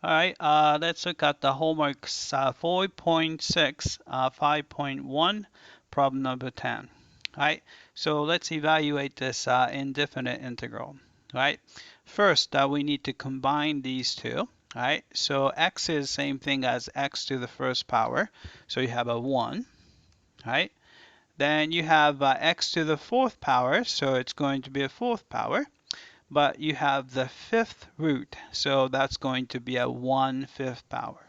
All right, let's look at the homework 4.6, 5.1, problem number 10. All right, so let's evaluate this indefinite integral. All right, first we need to combine these two. All right, so x is the same thing as x to the first power, so you have a 1. All right, then you have x to the fourth power, so it's going to be a fourth power. But you have the fifth root, so that's going to be a 1/5 power.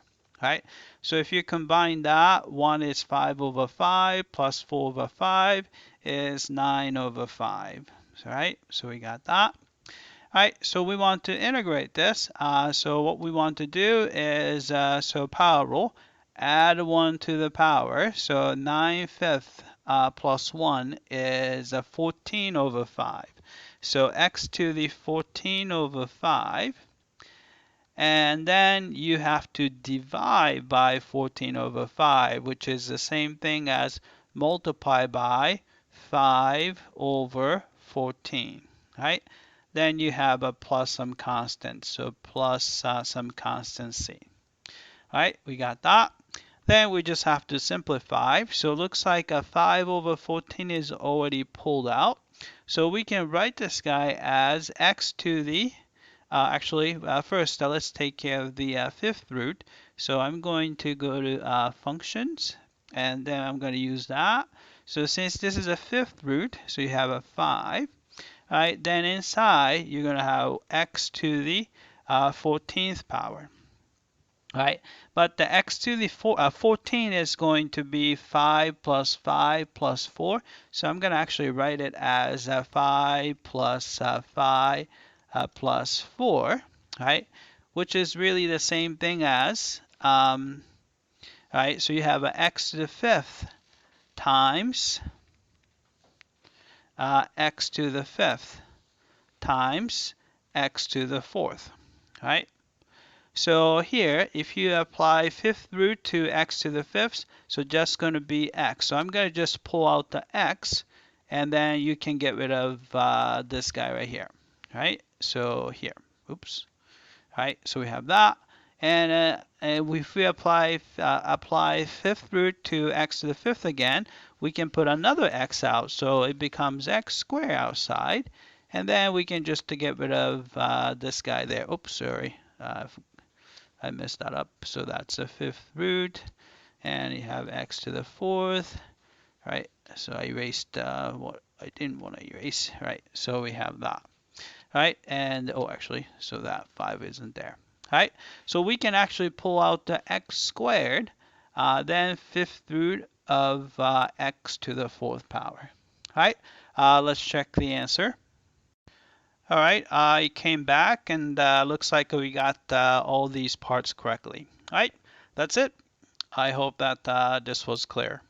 Right? So if you combine that, 1 is 5 over 5 plus 4 over 5 is 9 over 5. Right? So we got that. All right, so we want to integrate this. So what we want to do is, so power rule, add 1 to the power. So 9/5 plus 1 is 14 over 5. So x to the 14 over 5. And then you have to divide by 14 over 5, which is the same thing as multiply by 5 over 14. Right? Then you have a plus some constant, so plus some constancy. All right, we got that. Then we just have to simplify. So it looks like a 5 over 14 is already pulled out. So we can write this guy as x to the, first let's take care of the fifth root. So I'm going to go to functions, and then I'm going to use that. So since this is a fifth root, so you have a 5. All right, then inside you're going to have x to the 14th power. All right, but the x to the 14 is going to be 5 plus 5 plus 4. So I'm going to actually write it as 5 plus 5 plus 4, right? Which is really the same thing as, right? So you have an x to the fifth times x to the fifth times x to the fourth, right? So here, if you apply fifth root to x to the fifth, so just going to be x. So I'm going to just pull out the x, and then you can get rid of this guy right here, right? So here, oops, right? So we have that, and if we apply fifth root to x to the fifth again, we can put another x out, so it becomes x squared outside, and then we can just to get rid of this guy there. Oops, sorry. I messed that up. So that's the fifth root, and you have x to the fourth, right? So I erased what I didn't want to erase, right? So we have that, right? And oh, actually, so that 5 isn't there, right? So we can actually pull out the x squared, then fifth root of x to the fourth power, right? Let's check the answer. All right, I came back and looks like we got all these parts correctly. All right, that's it. I hope that this was clear.